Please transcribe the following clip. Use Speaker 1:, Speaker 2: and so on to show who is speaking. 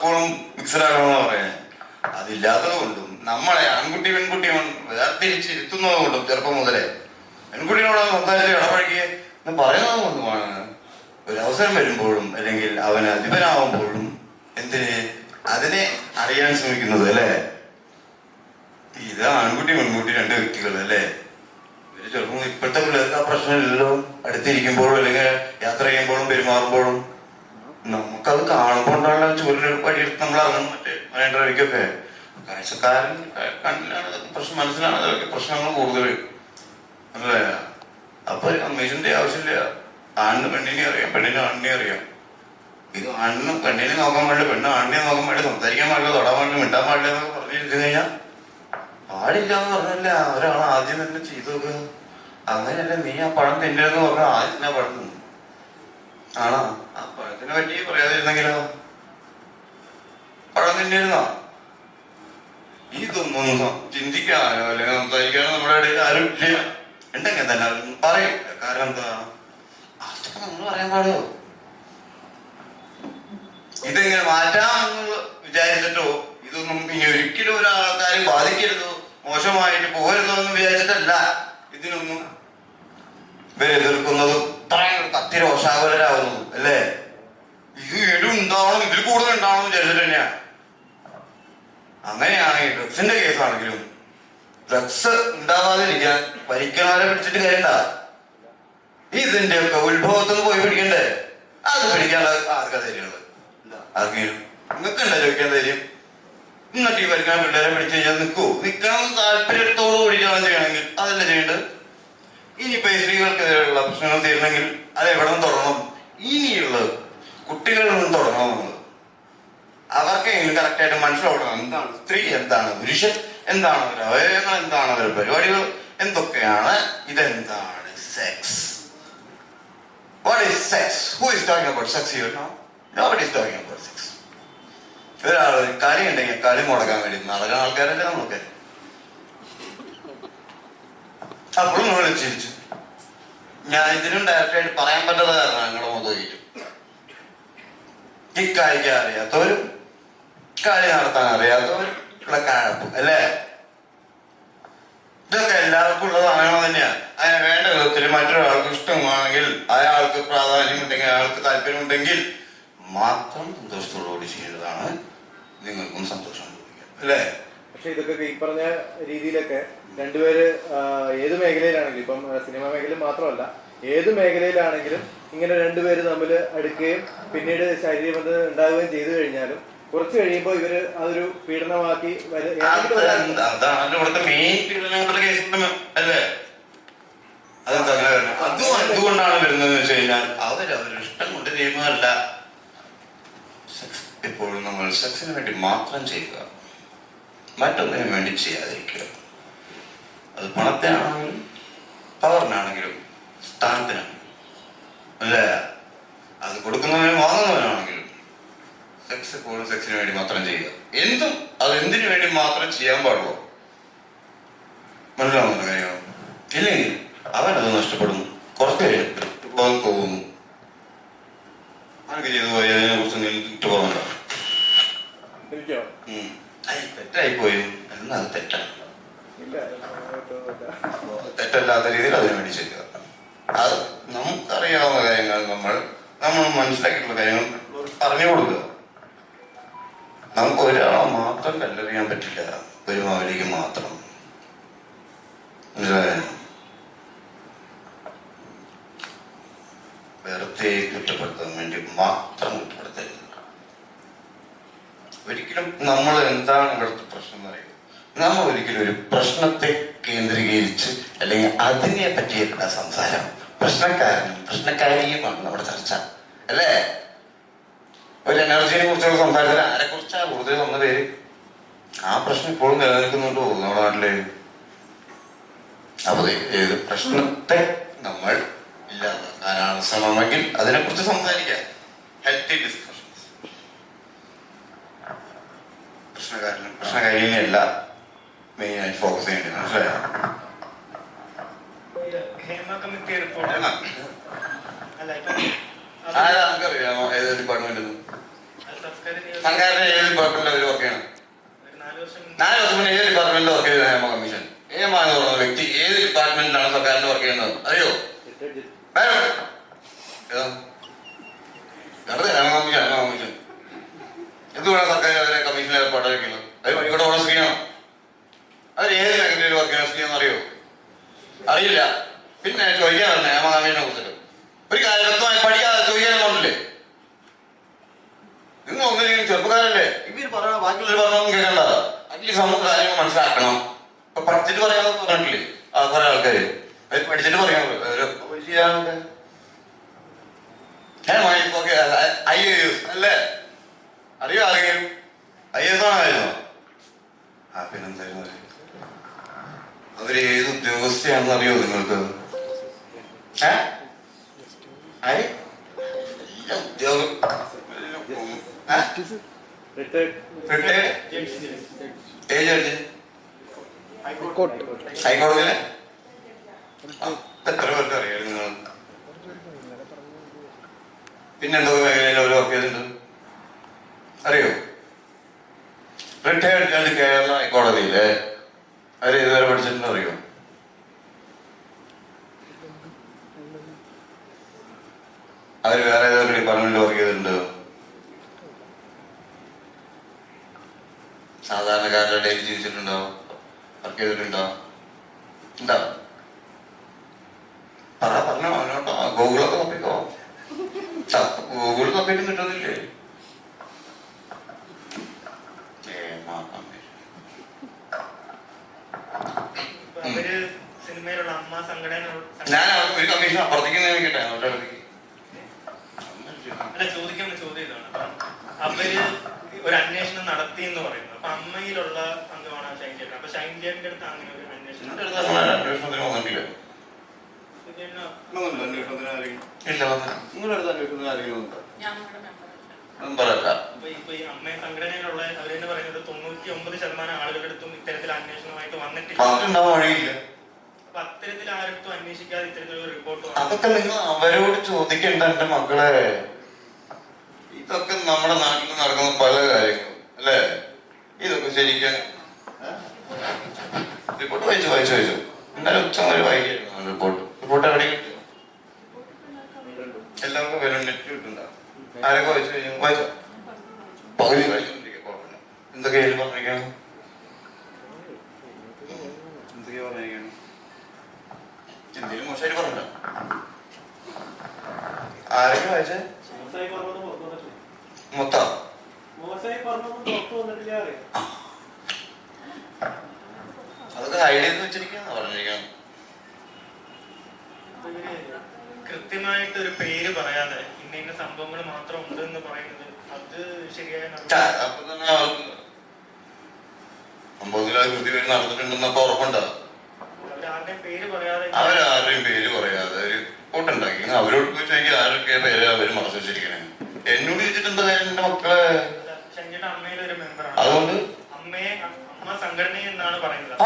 Speaker 1: Mixed ആകണമെന്ന് പറയാൻ അതില്ലാത്തത് കൊണ്ടും നമ്മളെ ആൺകുട്ടി പെൺകുട്ടി വേർതിരിച്ചിരുത്തുന്നത് കൊണ്ടും ചെറുപ്പം മുതലേ പെൺകുട്ടിയോട് സംസാരിച്ച് ഇടപഴകി എന്ന് പറയുന്നത് കൊണ്ടുമാണ് ഒരവസരം വരുമ്പോഴും അല്ലെങ്കിൽ അവന് അധിപനാവുമ്പോഴും എന്തിന് അതിനെ അറിയാൻ ശ്രമിക്കുന്നത് അല്ലേ. ഇത് ആൺകുട്ടി പെൺകുട്ടി രണ്ട് വ്യക്തികൾ അല്ലേ. ഇവര് ചെറുപ്പം ഇപ്പോഴത്തെ പിള്ളേർക്ക് ആ പ്രശ്നമില്ലല്ലോ. അടുത്തിരിക്കുമ്പോഴും അല്ലെങ്കിൽ യാത്ര ചെയ്യുമ്പോഴും പെരുമാറുമ്പോഴും നമുക്കത് കാണുമ്പോണ്ടാണ് ചൂരിൽ വഴിയെടുത്ത് നമ്മൾ ഇറങ്ങും. മറ്റേ മലയാളിക്കൊക്കെ കാഴ്ചക്കാരൻ കണ്ണിലാണ് പ്രശ്നം, മനസ്സിലാണ് അതൊക്കെ പ്രശ്നങ്ങൾ കൂടുതൽ അല്ലേ. അപ്പൊ അമ്മേശന്റെ ആവശ്യമില്ല. ആണിന് പെണ്ണിനെ അറിയാം, പെണ്ണിന് ആണിനെ അറിയാം. ഇത് ആണിന് പെണ്ണിനെ നോക്കാൻ പാടില്ല, പെണ്ണ് ആണിനെ നോക്കാൻ പാടില്ല, സംസാരിക്കാൻ പാടില്ല, തൊടാൻ പാടില്ല, മിണ്ടാൻ പാടില്ല എന്നൊക്കെ പറഞ്ഞിരുന്നു കഴിഞ്ഞാൽ പാടില്ല എന്ന് പറഞ്ഞല്ല ഒരാൾ ആദ്യം തന്നെ ചെയ്തു നോക്കുക. അങ്ങനെയല്ല, നീ ആ പഴം തിന്നരുതെന്ന് പറഞ്ഞാൽ ആദ്യം തന്നെ പഴം തിന്നു ആണോ. ആ പഴത്തിനെ പറ്റി പറയാതിരുന്നെങ്കിലോ പഴം തിന്നിരുന്നോ. ഇതൊന്നും ചിന്തിക്കാനോ അല്ലെങ്കിൽ സംസാരിക്കാനോ നമ്മുടെ ഇടയിൽ ആരും ഇല്ല. ഉണ്ടെങ്കിൽ തന്നെ പറയും. കാരണം എന്താ, അതൊക്കെ നമ്മൾ പറയാൻ പാടുമോ. ഇതെങ്ങനെ മാറ്റാമെന്ന് വിചാരിച്ചിട്ടോ ഇതൊന്നും ഇനി ഒരിക്കലും ഒരാൾക്കാരും ബാധിക്കരുതോ മോശമായിട്ട് പോകരുതോ എന്ന് വിചാരിച്ചിട്ടല്ല ഇതിനൊന്നും ഇവരെ എതിർക്കുന്നതും ഇത്രയും കത്തിരോഷാകുലരാകുന്നതും അല്ലേ. ഇത് വീണ്ടും ഉണ്ടാവണം, ഇതിൽ കൂടുതൽ ഉണ്ടാവണം എന്ന് വിചാരിച്ചിട്ട് തന്നെയാണ്. അങ്ങനെയാണെങ്കിൽ ഡ്രഗ്സിന്റെ കേസാണെങ്കിലും ഡ്രഗ്സ് ഉണ്ടാവാതിരിക്കാൻ ഭരിക്കണവരെ പിടിച്ചിട്ട് കാര്യണ്ട. ഇതിന്റെ ഒക്കെ ഉത്ഭവത്തിൽ നിന്ന് പോയി പിടിക്കണ്ടേ. അത് പിടിക്കാനുള്ള ആർക്കാ ധൈര്യമുള്ളത്? ആർക്കെങ്കിലും നിങ്ങൾക്ക് ഉണ്ടല്ലോ ചോദിക്കാൻ ധൈര്യം? എന്നിട്ട് ഈ ഭരിക്കാൻ പിള്ളേരെ പിടിച്ചു കഴിഞ്ഞാൽ നിൽക്കൂ. നിൽക്കണം താല്പര്യത്തോടു കൂടിയിട്ടാണ് ചെയ്യണമെങ്കിൽ അതല്ല ചെയ്യേണ്ടത്. ഇനിയിപ്പോ ഈ സ്ത്രീകൾക്കെതിരെയുള്ള പ്രശ്നങ്ങൾ തീരണമെങ്കിൽ അത് എവിടെ നിന്ന് തുടങ്ങണം? ഇനിയുള്ളത് കുട്ടികളിൽ നിന്ന് തുടങ്ങണമെന്നുള്ളത് അവർക്കെങ്കിലും കറക്റ്റായിട്ട് മനസ്സിലാവണം. എന്താണ് സ്ത്രീ, എന്താണ് പുരുഷൻ, എന്താണ് അവരുടെ അവയവങ്ങൾ, എന്താണ് അവരുടെ പരിപാടികൾ, എന്തൊക്കെയാണ്, ഇതെന്താണ് sex. What is sex? Who is talking about sex here now? Nobody is talking about sex. ഒരാൾ കളി ഉണ്ടെങ്കിൽ കളി മുടക്കാൻ വേണ്ടി നടക്കുന്ന ആൾക്കാരല്ലേ നമ്മളൊക്കെ. അപ്പോഴും നമ്മൾ ചിരിച്ചു. ഞാൻ ഇതിനും ഡയറക്റ്റായിട്ട് പറയാൻ പറ്റാത്ത കാരണം ഞങ്ങളുടെ മുതലിട്ട് ഈ കളിക്കാൻ അറിയാത്തവരും കളി നടത്താൻ അറിയാത്തവരും ഇവിടെ കഴപ്പ് അല്ലേ. ഇതൊക്കെ എല്ലാവർക്കും ഉള്ളതാണ് തന്നെയാണ്. അതിനെ വേണ്ട വിധത്തിൽ മറ്റൊരാൾക്ക് ഇഷ്ടമാണെങ്കിൽ, അയാൾക്ക് പ്രാധാന്യമുണ്ടെങ്കിൽ, അയാൾക്ക് താല്പര്യമുണ്ടെങ്കിൽ മാത്രം സന്തോഷത്തോടുകൂടി ചെയ്യുന്നതാണ് നിങ്ങൾക്കും സന്തോഷം അല്ലേ.
Speaker 2: പക്ഷെ ഇതൊക്കെ ഈ പറഞ്ഞ രീതിയിലൊക്കെ രണ്ടുപേര് ഏത് മേഖലയിലാണെങ്കിലും, ഇപ്പം സിനിമ മേഖല മാത്രമല്ല ഏത് മേഖലയിലാണെങ്കിലും ഇങ്ങനെ രണ്ടുപേര് തമ്മിൽ അടുക്കുകയും പിന്നീട് ശരീരബന്ധം ഉണ്ടാവുകയും ചെയ്തു കഴിഞ്ഞാലും കുറച്ച് കഴിയുമ്പോൾ ഇവര് അതൊരു പീഡനമാക്കി
Speaker 1: അതുകൊണ്ടാണ് വരുന്നത് വെച്ച് കഴിഞ്ഞാൽ അവരവരുടെ ഇഷ്ടം കൊണ്ട് ചെയ്യുന്നതല്ല. എപ്പോഴും നമ്മൾ സെക്സിന് വേണ്ടി മാത്രം ചെയ്യുക, മറ്റൊന്നിനും വേണ്ടി ചെയ്യാതിരിക്കുക. അത് പണത്തിനാണെങ്കിലും പവറിനാണെങ്കിലും സ്ഥാനത്തിനാണെങ്കിലും അല്ലേ. അത് കൊടുക്കുന്നവനും വാങ്ങുന്നവനാണെങ്കിലും സെക്സ് എപ്പോഴും സെക്സിന് വേണ്ടി മാത്രം ചെയ്യുക. എന്തും അത് എന്തിനു വേണ്ടി മാത്രം ചെയ്യാൻ പാടുള്ളൂ. മനസ്സിലാവുന്ന കാര്യമോ? ഇല്ലെങ്കിൽ അവനത് നഷ്ടപ്പെടുന്നു. കുറച്ച് കഴിയുമ്പോൾ പോകുന്നു. അതൊക്കെ ചെയ്തു പോയി അതിനെ കുറിച്ച് നിങ്ങൾക്ക് പോകുന്നുണ്ടോ? തെറ്റായി പോയി എന്നാൽ അത് തെറ്റാണ്. തെറ്റല്ലാത്ത രീതിയിൽ അതിനു വേണ്ടി ചെയ്യുക. അത് നമുക്കറിയാവുന്ന കാര്യങ്ങൾ നമ്മൾ മനസ്സിലാക്കിയിട്ടുള്ള കാര്യങ്ങൾ പറഞ്ഞു കൊടുക്കുക. നമുക്ക് ഒരാളെ മാത്രം കല്ലെറിയാൻ പറ്റില്ല, ഒരു മാവലിക്ക് മാത്രം. വെറുതെ കുറ്റപ്പെടുത്താൻ വേണ്ടി മാത്രം കുറ്റപ്പെടുത്തരുത്. ഒരിക്കലും നമ്മൾ എന്താണ് ഇവിടുത്തെ പ്രശ്നം എന്ന് അറിയുക. നമ്മൾ ഒരിക്കലും ഒരു പ്രശ്നത്തെ കേന്ദ്രീകരിച്ച് അല്ലെങ്കിൽ അതിനെ പറ്റിയുള്ള സംസാരം, പ്രശ്നക്കാരനും പ്രശ്നക്കാരിയുമാണ് നമ്മുടെ ചർച്ച അല്ലേ. ഒരു എനർജിനെ കുറിച്ചുള്ള സംസാരത്തിൽ ആരെ കുറിച്ചാണ് കൂടുതൽ വന്ന പേര്? ആ പ്രശ്നം ഇപ്പോഴും നിലനിൽക്കുന്നുണ്ടോ നമ്മുടെ നാട്ടില്? അപ്പൊ ഏത് പ്രശ്നത്തെ നമ്മൾ ഇല്ലാതാക്കാനാണ് ശ്രമമെങ്കിൽ അതിനെക്കുറിച്ച് സംസാരിക്കാം. Healthy discussions. പ്രശ്നക്കാരനും പ്രശ്നകാരിനെയല്ല മെയിനായിട്ട് ഫോക്കസ് ചെയ്യേണ്ടത്. മനസ്സിലായോ? ആരാ നമുക്കറിയാമോ ഏത് ഡിപ്പാർട്ട്മെന്റ്? സർക്കാരിന്റെ ഏത് ഡിപ്പാർട്ട്മെന്റിൽ അവർ വർക്ക് ചെയ്യണം? 4 വർഷം മുന്നേ ഏത് ഡിപ്പാർട്ട്മെന്റിൽ വർക്ക് ചെയ്ത നിയമ കമ്മീഷൻ? എന്ന് പറഞ്ഞ വ്യക്തി ഏത് ഡിപ്പാർട്ട്മെന്റിലാണ് സർക്കാരിന് വർക്ക് ചെയ്യുന്നത് അറിയോ? വെറുതെ നിയമ കമ്മീഷൻ എന്തുവേണം സർക്കാർ അതിനെ കമ്മീഷൻ ഏർപ്പാടായിരിക്കുന്നത്? അത് ഇവിടെ ഉള്ള സ്ത്രീയാണോ? അവർ ഏത് മേഖലയിൽ വർക്ക് ചെയ്യുന്ന സ്ത്രീയെന്ന് അറിയോ? അറിയില്ല. പിന്നെ ചോദിക്കാൻ നിയമ കമ്മീഷനെ കുറിച്ചിട്ട് ഒരു കാര്യം വ്യക്തമായി പഠിക്കാതെ ചോദിക്കാനൊന്നുമില്ലേ? നിങ്ങൾ ഒന്നിനും ചെറുപ്പക്കാരല്ലേ, ഇവര് പറയണ ബാക്കിയുള്ളവർ പറഞ്ഞൊന്നും കേൾക്കണ്ട. അറ്റ്ലീസ്റ്റ് നമുക്ക് കാര്യങ്ങൾ മനസ്സിലാക്കണം. ഇപ്പൊ പഠിച്ചിട്ട് പറയാമെന്ന് പറഞ്ഞിട്ടില്ലേ കുറെ ആൾക്കാര്? അവർ പഠിച്ചിട്ട് പറയാൻ ചെയ്യാനൊക്കെ IAS അല്ലേ? അറിയോ ആരെങ്കിലും? IAS ആണായിരുന്നോ? പിന്നെന്തായിരുന്നു അവര് ഏത് ഉദ്യോഗസ്ഥയാണെന്ന് അറിയോ നിങ്ങൾക്ക്? ഹൈക്കോടതിയിലെ എത്ര പേർക്ക് അറിയാം നിങ്ങൾ? പിന്നെന്തൊക്കെ മേഖലയിൽ അവർ വർക്ക് ചെയ്തിട്ടുണ്ട് അറിയോ? റിട്ടയർഡ് ജഡ്ജ് കേരള ഹൈക്കോടതിയിലെ അവർ ഇതുവരെ പഠിച്ചിട്ടുണ്ടോ അറിയോ? അവർ വേറെ ഏതൊക്കെ ഡിപ്പാർട്ട്മെന്റിൽ വർക്ക് ചെയ്തിട്ടുണ്ട്? സാധാരണക്കാരുടെ ഡെയിലി ജീവിച്ചിട്ടുണ്ടോ? വർക്ക് ചെയ്തിട്ടുണ്ടോ? ഉണ്ടോ? പറഞ്ഞോ അതിനോട്ടോ. ഗൂഗിളൊക്കെ നോക്കിക്കോ. ഗൂഗിൾ നോക്കിയിട്ടും കിട്ടുന്നില്ലേ? ഞാൻ ഒരു കമ്മീഷൻ അപ്പുറത്തേക്ക് നിയമിക്കട്ടെ.
Speaker 3: അല്ല, ചോദിക്കുന്ന ചോദ്യം ഇതാണ്. അപ്പം അവര് ഒരു അന്വേഷണം നടത്തി എന്ന് പറയുന്നത്, അപ്പൊ അമ്മയിലുള്ള അംഗമാണ് ഷൈൻ ചേട്ടൻ. അപ്പൊ ഷൈൻ ചേട്ടന്റെ അടുത്ത് അങ്ങനെ ഒരു അന്വേഷണം
Speaker 1: അന്വേഷണത്തിന് വന്നിട്ടില്ല.
Speaker 3: ഇപ്പൊ ഈ അമ്മ സംഘടനയിലുള്ള അവര് തന്നെ പറയുന്നത് 99% ആളുകളുടെ അടുത്തും ഇത്തരത്തിൽ അന്വേഷണമായിട്ട് വന്നിട്ടില്ല. അപ്പൊ അത്തരത്തിൽ ആരടുത്തും അന്വേഷിക്കാതെ ഇത്തരത്തിലൊരു റിപ്പോർട്ട്
Speaker 1: അതൊക്കെ നിങ്ങൾ അവരോട് ചോദിക്കണ്ട എന്റെ മക്കളെ. ഇതൊക്കെ നമ്മുടെ നാട്ടിൽ നടക്കുന്ന പല കാര്യങ്ങളും അല്ലേ? ഇതൊക്കെ ശരിക്കും റിപ്പോർട്ട് വായിച്ചു ഇന്നലെ ഉച്ച വരെ വായിക്കായിരുന്നു റിപ്പോർട്ട് എവിടെ കിട്ടും? എല്ലാവർക്കും വരും, നെറ്റ് കിട്ടുന്നുണ്ടാവും. ആരൊക്കെ വായിച്ചോ? പകുതി വായിച്ചോണ്ടിരിക്കുക. കുഴപ്പമില്ല. എന്തൊക്കെയാ പറഞ്ഞിരിക്കണം? എന്തെങ്കിലും മോശമായിട്ട് പറഞ്ഞോ? ആരൊക്കെ വായിച്ചേ? മൊത്തം അതൊക്കെ ഹൈഡ് ചെയ്ത് വെച്ചിരിക്കാന്ന് പറഞ്ഞിരിക്കണം.
Speaker 3: കൃത്യമായിട്ട് ഒരു പേര് പറയാതെ ഇന്ന സംഭവങ്ങൾ മാത്രം ഉണ്ട് എന്ന് പറയുന്നത് അത് ശരിയായ
Speaker 1: അപ്പൊ തന്നെ സംഭവത്തിൽ അത് കൃത്യമായിട്ട് നടന്നിട്ടുണ്ടെന്നപ്പോ ഉറപ്പുണ്ടാവും. അവരാരുടെയും പേര് പറയാതെ ഒരു കൂട്ടുണ്ടാക്കി അവരോട് പോയി ചോദിക്കുക ആരൊക്കെ പേര് അവര് മറച്ചു വെച്ചിരിക്കണേ. എന്നോട് ചോദിച്ചിട്ടുണ്ട് എന്റെ മക്കളെ. അതുകൊണ്ട്
Speaker 3: അമ്മ സംഘടന എന്നാണ് പറയുന്നത്.